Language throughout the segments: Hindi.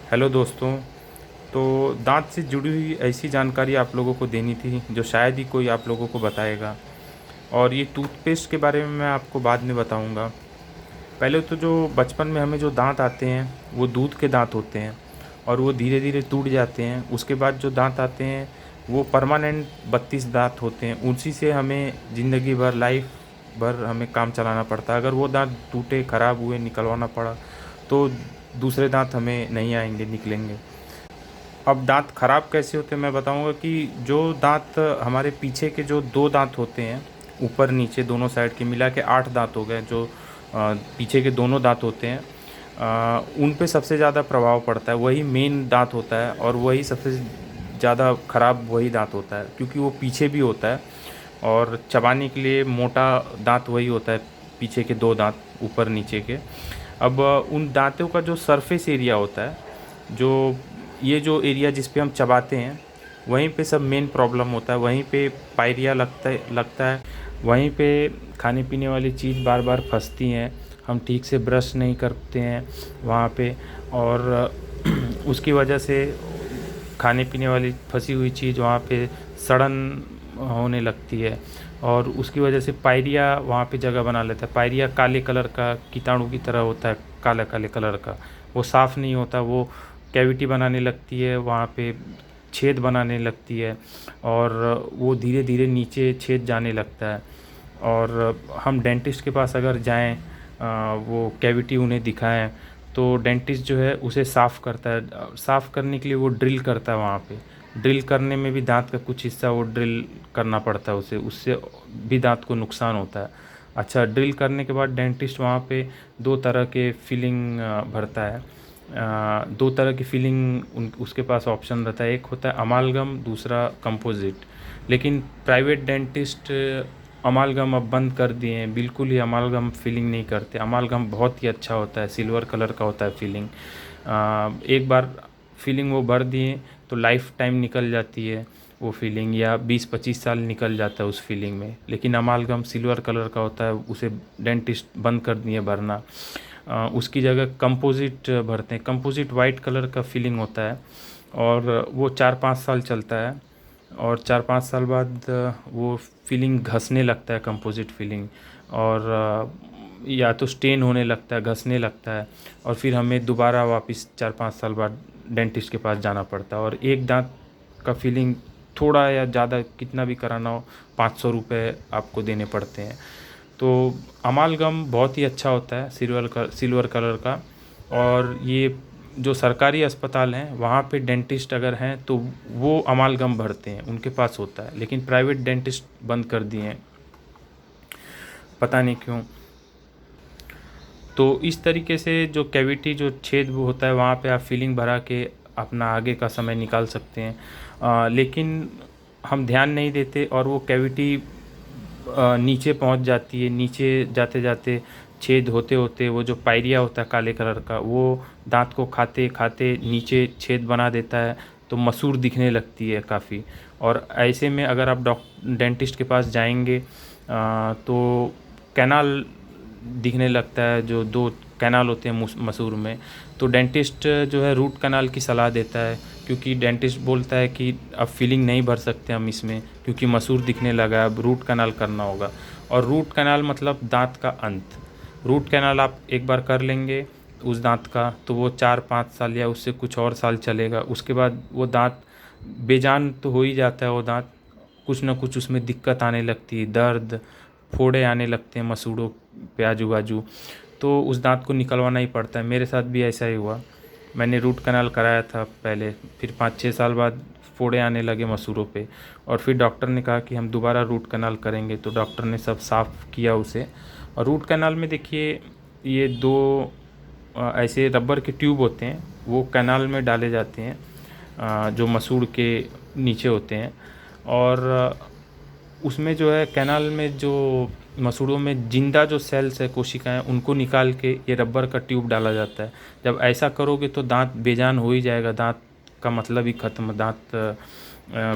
हेलो दोस्तों। तो दांत से जुड़ी हुई ऐसी जानकारी आप लोगों को देनी थी जो शायद ही कोई आप लोगों को बताएगा। और ये टूथपेस्ट के बारे में मैं आपको बाद में बताऊंगा। पहले तो जो बचपन में हमें जो दांत आते हैं वो दूध के दांत होते हैं और वो धीरे धीरे टूट जाते हैं। उसके बाद जो दांत आते हैं वो परमानेंट 32 दांत होते हैं। उसी से हमें ज़िंदगी भर लाइफ भर हमें काम चलाना पड़ता है। अगर वो दांत टूटे, ख़राब हुए, निकलवाना पड़ा तो दूसरे दांत हमें नहीं आएंगे, निकलेंगे। अब दांत ख़राब कैसे होते हैं मैं बताऊंगा कि जो दांत हमारे पीछे के जो दो दांत होते हैं, ऊपर नीचे दोनों साइड के मिला के 8 दांत हो गए। जो पीछे के दोनों दांत होते हैं, उन पे सबसे ज़्यादा प्रभाव पड़ता है। वही मेन दांत होता है और वही सबसे ज़्यादा ख़राब वही दांत होता है, क्योंकि वो पीछे भी होता है और चबाने के लिए मोटा दांत वही होता है, पीछे के दो दांत ऊपर नीचे के। अब उन दांतों का जो सरफेस एरिया होता है, जो ये जो एरिया जिस पे हम चबाते हैं, वहीं पे सब मेन प्रॉब्लम होता है। वहीं पे पायरिया लगता है। वहीं पे खाने पीने वाली चीज़ बार बार फंसती हैं। हम ठीक से ब्रश नहीं करते हैं वहाँ पे, और उसकी वजह से खाने पीने वाली फंसी हुई चीज़ वहाँ पे सड़न होने लगती है और उसकी वजह से पायरिया वहाँ पे जगह बना लेता है। पायरिया काले कलर का कीटाणु की तरह होता है, काला काले कलर का। वो साफ़ नहीं होता, वो कैविटी बनाने लगती है, वहाँ पे छेद बनाने लगती है और वो धीरे धीरे नीचे छेद जाने लगता है। और हम डेंटिस्ट के पास अगर जाएं, वो कैविटी उन्हें दिखाएं, तो डेंटिस्ट जो है उसे साफ़ करता है। साफ़ करने के लिए वो ड्रिल करता है वहाँ पे। ड्रिल करने में भी दांत का कुछ हिस्सा वो ड्रिल करना पड़ता है उसे, उससे भी दांत को नुकसान होता है। अच्छा, ड्रिल करने के बाद डेंटिस्ट वहाँ पे दो तरह के फिलिंग भरता है। दो तरह की फिलिंग उसके पास ऑप्शन रहता है। एक होता है अमालगम, दूसरा कंपोजिट। लेकिन प्राइवेट डेंटिस्ट अमालगम अब बंद कर दिए हैं, बिल्कुल ही अमालगम फिलिंग नहीं करते। अमालगम बहुत ही अच्छा होता है, सिल्वर कलर का होता है फिलिंग। एक बार फिलिंग वो भर दिए तो लाइफ टाइम निकल जाती है वो फीलिंग, या 20-25 साल निकल जाता है उस फीलिंग में। लेकिन अमालगम सिल्वर कलर का होता है, उसे डेंटिस्ट बंद कर दिए भरना। उसकी जगह कंपोजिट भरते हैं। कंपोजिट वाइट कलर का फीलिंग होता है और वो 4-5 साल चलता है और 4-5 साल बाद वो फीलिंग घसने लगता है, कंपोजिट फीलिंग। और या तो स्टेन होने लगता है, घसने लगता है, और फिर हमें दोबारा वापस 4-5 साल बाद डेंटिस्ट के पास जाना पड़ता है। और एक दांत का फीलिंग थोड़ा या ज़्यादा कितना भी कराना हो, 500 रुपये आपको देने पड़ते हैं। तो अमालगम बहुत ही अच्छा होता है, सिल्वर कलर का। और ये जो सरकारी अस्पताल हैं वहाँ पे डेंटिस्ट अगर हैं तो वो अमालगम भरते हैं, उनके पास होता है। लेकिन प्राइवेट डेंटिस्ट बंद कर दिए हैं, पता नहीं क्यों। तो इस तरीके से जो कैविटी, जो छेद वो होता है, वहाँ पे आप फीलिंग भरा के अपना आगे का समय निकाल सकते हैं। लेकिन हम ध्यान नहीं देते और वो कैविटी नीचे पहुंच जाती है। नीचे जाते जाते छेद होते होते वो जो पायरिया होता है काले कलर का, वो दांत को खाते खाते नीचे छेद बना देता है, तो मसूर दिखने लगती है काफ़ी। और ऐसे में अगर आप डेंटिस्ट के पास जाएंगे तो कैनाल दिखने लगता है, जो दो कैनाल होते हैं मसूर में। तो डेंटिस्ट जो है रूट कैनाल की सलाह देता है, क्योंकि डेंटिस्ट बोलता है कि अब फीलिंग नहीं भर सकते हम इसमें, क्योंकि मसूर दिखने लगा है, अब रूट कैनाल करना होगा। और रूट कैनाल मतलब दांत का अंत। रूट कैनाल आप एक बार कर लेंगे उस दांत का, तो वो 4-5 साल या उससे कुछ और साल चलेगा। उसके बाद वो दांत बेजान तो हो ही जाता है। वो दांत कुछ ना कुछ उसमें दिक्कत आने लगती है, दर्द, फोड़े आने लगते हैं मसूड़ों पे आजू बाजू, तो उस दांत को निकलवाना ही पड़ता है। मेरे साथ भी ऐसा ही हुआ। मैंने रूट कैनाल कराया था पहले, फिर 5-6 साल बाद फोड़े आने लगे मसूड़ों पे, और फिर डॉक्टर ने कहा कि हम दोबारा रूट कैनाल करेंगे। तो डॉक्टर ने सब साफ़ किया उसे। और रूट कैनाल में देखिए, ये दो ऐसे रबर के ट्यूब होते हैं, वो कैनाल में डाले जाते हैं, जो मसूड़ के नीचे होते हैं। और उसमें जो है कैनाल में जो मसूड़ों में जिंदा जो सेल्स है, कोशिकाएं, उनको निकाल के ये रबर का ट्यूब डाला जाता है। जब ऐसा करोगे तो दांत बेजान हो ही जाएगा, दांत का मतलब ही ख़त्म, दांत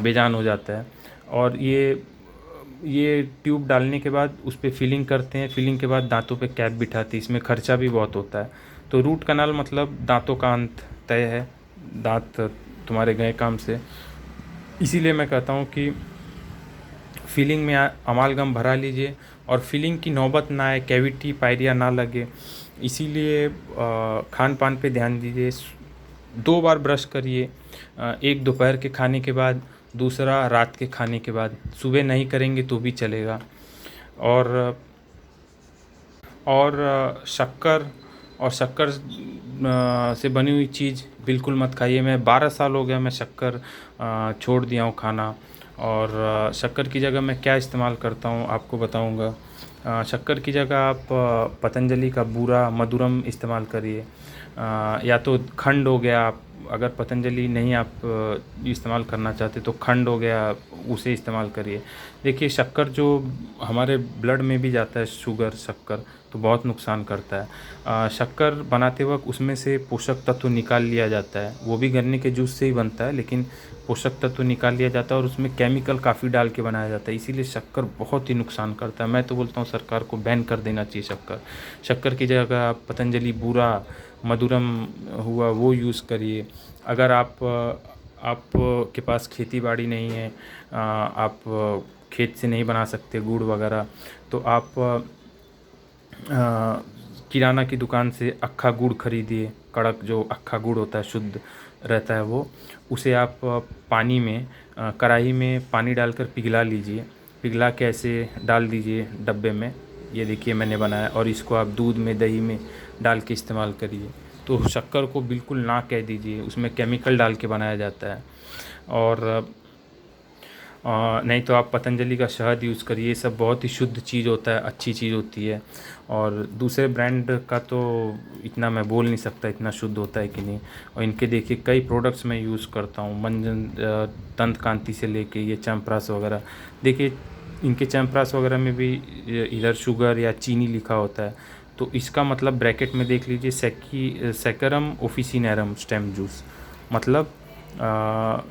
बेजान हो जाता है। और ये ट्यूब डालने के बाद उस पर फिलिंग करते हैं। फिलिंग के बाद दांतों पे कैप बिठाते हैं, इसमें खर्चा भी बहुत होता है। तो रूट कैनाल मतलब दांतों का अंत तय है। दांत तुम्हारे गए काम से। इसीलिए मैं कहता हूँ कि फिलिंग में अमालगम भरा लीजिए और फिलिंग की नौबत ना आए, कैविटी पायरिया ना लगे। इसीलिए खान पान पे ध्यान दीजिए। 2 बार ब्रश करिए, एक दोपहर के खाने के बाद, दूसरा रात के खाने के बाद। सुबह नहीं करेंगे तो भी चलेगा। और शक्कर से बनी हुई चीज़ बिल्कुल मत खाइए। मैं 12 साल हो गया मैं शक्कर छोड़ दिया हूँ खाना। और शक्कर की जगह मैं क्या इस्तेमाल करता हूँ आपको बताऊँगा। शक्कर की जगह आप पतंजलि का बूरा मधुरम इस्तेमाल करिए, या तो खंड हो गया। आप अगर पतंजलि नहीं आप इस्तेमाल करना चाहते तो खंड हो गया, उसे इस्तेमाल करिए। देखिए शक्कर जो हमारे ब्लड में भी जाता है, शुगर शक्कर, तो बहुत नुकसान करता है। शक्कर बनाते वक्त उसमें से पोषक तत्व निकाल लिया जाता है। वो भी गन्ने के जूस से ही बनता है, लेकिन पोषक तत्व निकाल लिया जाता है और उसमें केमिकल काफ़ी डाल के बनाया जाता है। इसीलिए शक्कर बहुत ही नुकसान करता है। मैं तो बोलता हूँ सरकार को बैन कर देना चाहिए शक्कर। शक्कर की जगह आप पतंजलि बूरा मधुरम हुआ वो यूज़ करिए। अगर आप के पास खेती बाड़ी नहीं है, आप खेत से नहीं बना सकते गुड़ वगैरह, तो आप किराना की दुकान से अक्खा गुड़ खरीदिए। कड़क जो अक्खा गुड़ होता है, शुद्ध रहता है वो। उसे आप पानी में कढ़ाई में पानी डालकर पिघला लीजिए। पिघला के ऐसे डाल दीजिए डब्बे में। ये देखिए मैंने बनाया, और इसको आप दूध में दही में डाल के इस्तेमाल करिए। तो शक्कर को बिल्कुल ना कह दीजिए, उसमें केमिकल डाल के बनाया जाता है। और नहीं तो आप पतंजलि का शहद यूज़ करिए। ये सब बहुत ही शुद्ध चीज़ होता है, अच्छी चीज़ होती है। और दूसरे ब्रांड का तो इतना मैं बोल नहीं सकता इतना शुद्ध होता है कि नहीं। और इनके देखिए कई प्रोडक्ट्स मैं यूज़ करता हूँ, मंजन दंत कांति से लेके ये च्यवनप्राश वगैरह। देखिए इनके च्यवनप्राश वगैरह में भी इधर शुगर या चीनी लिखा होता है, तो इसका मतलब ब्रैकेट में देख लीजिए सैकरम ऑफिसिनेरम स्टेम जूस, मतलब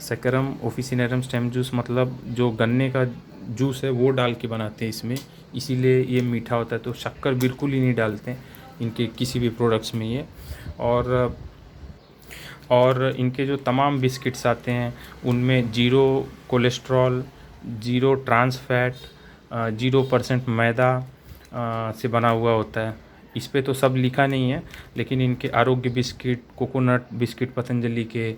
सैकरम ऑफिसिनेरम स्टेम जूस मतलब जो गन्ने का जूस है वो डाल के बनाते हैं इसमें, इसीलिए ये मीठा होता है। तो शक्कर बिल्कुल ही नहीं डालते इनके किसी भी प्रोडक्ट्स में ये। और इनके जो तमाम बिस्किट्स आते हैं उनमें 0 कोलेस्ट्रॉल, 0 ट्रांस फैट, 0% मैदा से बना हुआ होता है। इस पे तो सब लिखा नहीं है, लेकिन इनके आरोग्य बिस्किट, कोकोनट बिस्किट पतंजलि के,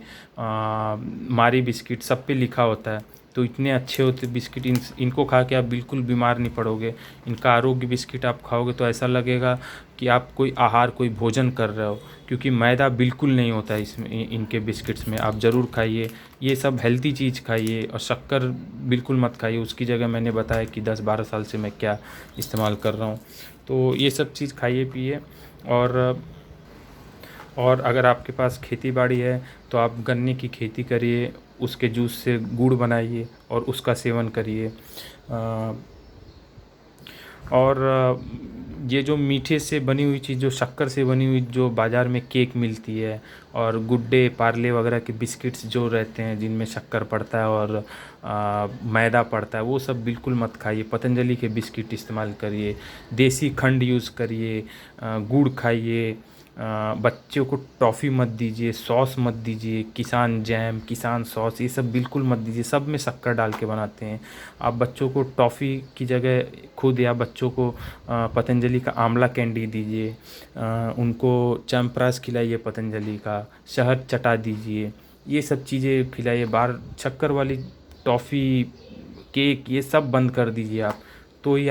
मारी बिस्किट, सब पे लिखा होता है। तो इतने अच्छे होते बिस्किट, इनको खा के आप बिल्कुल बीमार नहीं पड़ोगे। इनका आरोग्य बिस्किट आप खाओगे तो ऐसा लगेगा कि आप कोई आहार, कोई भोजन कर रहे हो, क्योंकि मैदा बिल्कुल नहीं होता है इसमें, इनके बिस्किट्स में। आप ज़रूर खाइए, ये सब हेल्दी चीज़ खाइए, और शक्कर बिल्कुल मत खाइए। उसकी जगह मैंने बताया कि 10-12 साल से मैं क्या इस्तेमाल कर रहा हूँ। तो ये सब चीज़ खाइए पिए। और अगर आपके पास खेती बाड़ी है तो आप गन्ने की खेती करिए, उसके जूस से गुड़ बनाइए और उसका सेवन करिए। और ये जो मीठे से बनी हुई चीज़, जो शक्कर से बनी हुई जो बाज़ार में केक मिलती है, और गुड डे पार्ले वगैरह के बिस्किट्स जो रहते हैं जिनमें शक्कर पड़ता है और मैदा पड़ता है, वो सब बिल्कुल मत खाइए। पतंजलि के बिस्किट इस्तेमाल करिए, देसी खंड यूज़ करिए, गुड़ खाइए। बच्चों को टॉफ़ी मत दीजिए, सॉस मत दीजिए, किसान जैम, किसान सॉस, ये सब बिल्कुल मत दीजिए। सब में शक्कर डाल के बनाते हैं। आप बच्चों को टॉफ़ी की जगह खुद या बच्चों को पतंजलि का आंवला कैंडी दीजिए, उनको च्यवनप्राश खिलाइए, पतंजलि का शहद चटा दीजिए। ये सब चीज़ें खिलाइए। बाहर शक्कर वाली टॉफ़ी, केक, ये सब बंद कर दीजिए आप, तो ही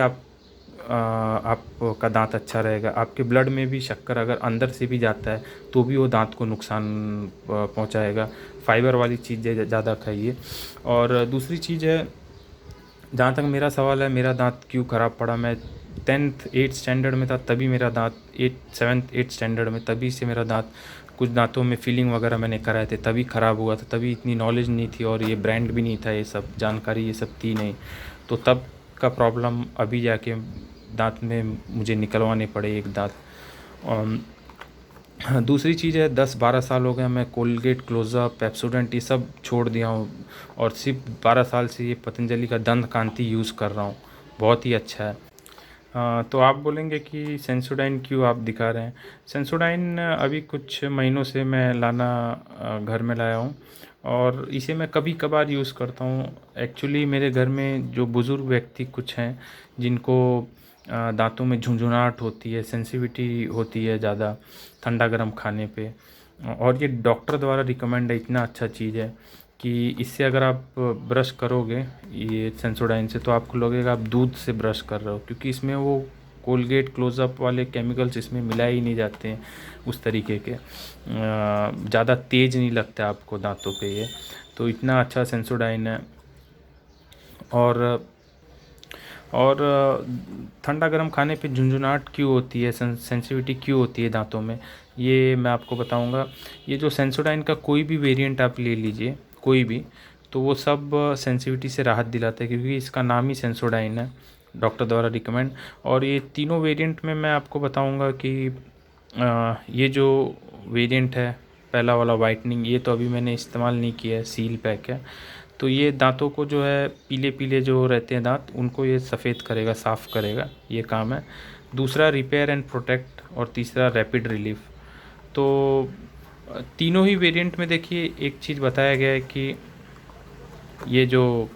आपका दांत अच्छा रहेगा। आपके ब्लड में भी शक्कर अगर अंदर से भी जाता है तो भी वो दांत को नुकसान पहुंचाएगा। फाइबर वाली चीज़ें ज़्यादा खाइए। और दूसरी चीज़ है, जहाँ तक मेरा सवाल है मेरा दांत क्यों ख़राब पड़ा, मैं 10th 8th स्टैंडर्ड में था तभी मेरा दांत, 7th 8th स्टैंडर्ड में तभी से मेरा दांत, कुछ दांतों में फिलिंग वगैरह मैंने कराए थे तभी ख़राब हुआ था। तभी इतनी नॉलेज नहीं थी और ये ब्रांड भी नहीं था, ये सब जानकारी ये सब थी नहीं, तो तब का प्रॉब्लम अभी जाके दांत में मुझे निकलवाने पड़े एक दांत। दूसरी चीज़ है, 10-12 साल हो गए मैं कोलगेट, क्लोज़अप, पेप्सोडेंट ये सब छोड़ दिया हूँ, और सिर्फ 12 साल से ये पतंजलि का दंत कांति यूज़ कर रहा हूँ। बहुत ही अच्छा है। तो आप बोलेंगे कि सेंसोडाइन क्यों आप दिखा रहे हैं। सेंसोडाइन अभी कुछ महीनों से मैं लाना घर में लाया हूँ और इसे मैं कभी कभार यूज़ करता हूँ। एक्चुअली मेरे घर में जो बुज़ुर्ग व्यक्ति कुछ हैं जिनको दांतों में झुंझुनाहट होती है, सेंसिटिविटी होती है ज़्यादा ठंडा गर्म खाने पे, और ये डॉक्टर द्वारा रिकमेंड है, इतना अच्छा चीज़ है कि इससे अगर आप ब्रश करोगे ये सेंसोडाइन से तो आपको लगेगा आप दूध से ब्रश कर रहे हो, क्योंकि इसमें वो कोलगेट क्लोज़अप वाले केमिकल्स इसमें मिलाए ही नहीं जाते हैं उस तरीके के। ज़्यादा तेज़ नहीं लगता आपको दांतों पे ये, तो इतना अच्छा सेंसोडाइन है। और और ठंडा गर्म खाने पे झुंझुनाहट क्यों होती है, सेंसिटिविटी क्यों होती है दांतों में, ये मैं आपको बताऊंगा। ये जो सेंसोडाइन का कोई भी वेरिएंट आप ले लीजिए, कोई भी, तो वो सब सेंसिटिविटी से राहत दिलाता है, क्योंकि इसका नाम ही सेंसोडाइन है, डॉक्टर द्वारा रिकमेंड। और ये तीनों वेरिएंट में मैं आपको बताऊंगा कि ये जो वेरिएंट है, पहला वाला वाइटनिंग, ये तो अभी मैंने इस्तेमाल नहीं किया है, सील पैक है। तो ये दांतों को जो है पीले पीले जो रहते हैं दांत, उनको ये सफ़ेद करेगा, साफ़ करेगा, ये काम है। दूसरा रिपेयर एंड प्रोटेक्ट, और तीसरा रैपिड रिलीफ। तो तीनों ही वेरिएंट में देखिए एक चीज़ बताया गया है कि ये जो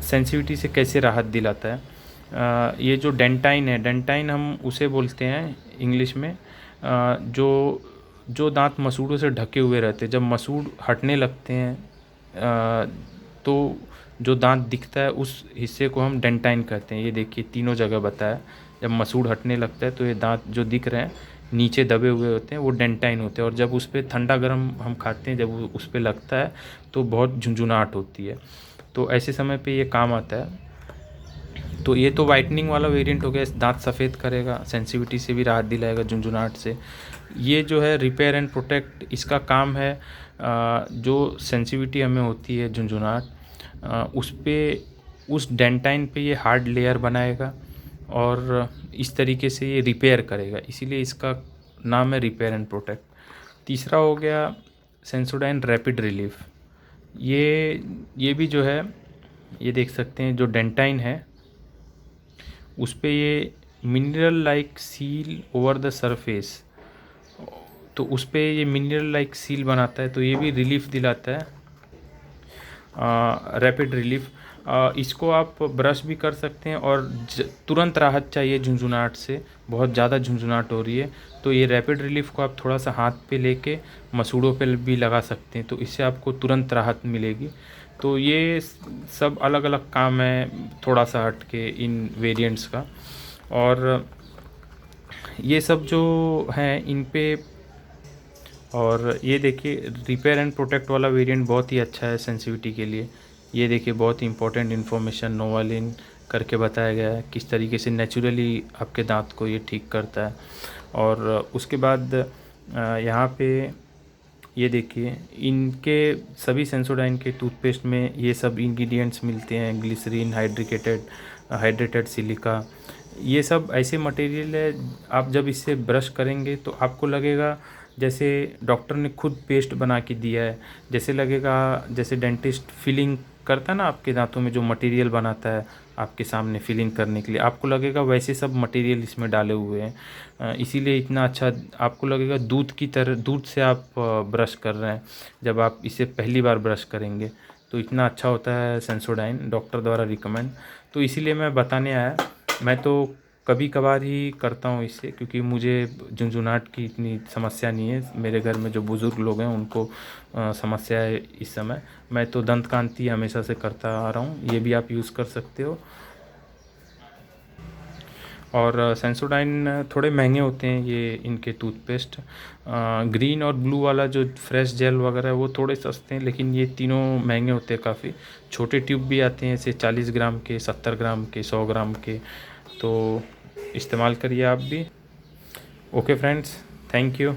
सेंसिटिविटी से कैसे राहत दिलाता है। ये जो डेंटाइन है, डेंटाइन हम उसे बोलते हैं इंग्लिश में, जो जो दांत मसूड़ों से ढके हुए रहते हैं, जब मसूड़ हटने लगते हैं तो जो दांत दिखता है उस हिस्से को हम डेंटाइन कहते हैं। ये देखिए तीनों जगह बताया, जब मसूड़ हटने लगता है तो ये दांत जो दिख रहे हैं नीचे दबे हुए होते हैं, वो डेंटाइन होते हैं। और जब उस पर ठंडा गर्म हम खाते हैं, जब वो उस पर लगता है तो बहुत झुंझुनाहट होती है, तो ऐसे समय पे ये काम आता है। तो ये तो वाइटनिंग वाला वेरिएंट हो गया, दांत सफ़ेद करेगा, सेंसिटिविटी से भी राहत दिलाएगा, झुंझुनाहट से। ये जो है रिपेयर एंड प्रोटेक्ट, इसका काम है जो सेंसिटिविटी हमें होती है झुंझुनाहट, उस पे, उस डेंटाइन पे ये हार्ड लेयर बनाएगा और इस तरीके से ये रिपेयर करेगा, इसीलिए इसका नाम है रिपेयर एंड प्रोटेक्ट। तीसरा हो गया सेंसोडाइन रैपिड रिलीफ। ये भी जो है, ये देख सकते हैं जो डेंटाइन है उस पे ये mineral like seal over the surface, तो उस पे ये मिनरल लाइक सील बनाता है, तो ये भी रिलीफ दिलाता है, रैपिड रिलीफ। इसको आप ब्रश भी कर सकते हैं, और तुरंत राहत चाहिए झुंझुनाहट से, बहुत ज़्यादा झुंझुनाहट हो रही है, तो ये रैपिड रिलीफ को आप थोड़ा सा हाथ पे लेके मसूड़ों पे भी लगा सकते हैं, तो इससे आपको तुरंत राहत मिलेगी। तो ये सब अलग अलग काम है थोड़ा सा हट के इन वेरिएंट्स का। और ये सब जो हैं इन पे, और ये देखिए रिपेयर एंड प्रोटेक्ट वाला वेरिएंट बहुत ही अच्छा है सेंसिटिविटी के लिए। ये देखिए बहुत ही इंपॉर्टेंट इन्फॉर्मेशन नोवालिन करके बताया गया है, किस तरीके से नेचुरली आपके दांत को ये ठीक करता है। और उसके बाद यहाँ पे ये देखिए इनके सभी सेंसोडाइन के टूथपेस्ट में ये सब इंग्रेडिएंट्स मिलते हैं, ग्लिसरीन, हाइड्रेटेड सिलिका, ये सब ऐसे मटेरियल है, आप जब इससे ब्रश करेंगे तो आपको लगेगा जैसे डॉक्टर ने खुद पेस्ट बना के दिया है, जैसे लगेगा जैसे डेंटिस्ट फिलिंग करता है ना आपके दांतों में, जो मटेरियल बनाता है आपके सामने फिलिंग करने के लिए, आपको लगेगा वैसे सब मटेरियल इसमें डाले हुए हैं, इसीलिए इतना अच्छा आपको लगेगा, दूध की तरह, दूध से आप ब्रश कर रहे हैं जब आप इसे पहली बार ब्रश करेंगे, तो इतना अच्छा होता है सेंसोडाइन, डॉक्टर द्वारा रिकमेंड। तो इसीलिए मैं बताने आया, मैं तो कभी कभार ही करता हूँ इससे, क्योंकि मुझे झुंझुनाहट की इतनी समस्या नहीं है, मेरे घर में जो बुज़ुर्ग लोग हैं उनको समस्या है इस समय। मैं तो दंत कांति हमेशा से करता आ रहा हूँ, ये भी आप यूज़ कर सकते हो। और सेंसोडाइन थोड़े महंगे होते हैं ये इनके टूथपेस्ट, ग्रीन और ब्लू वाला जो फ्रेश जेल वगैरह है वो थोड़े सस्ते हैं, लेकिन ये तीनों महंगे होते हैं काफ़ी। छोटे ट्यूब भी आते हैं ऐसे 40 ग्राम के, 70 ग्राम के, 100 ग्राम के, तो इस्तेमाल करिए आप भी। Okay friends, thank you.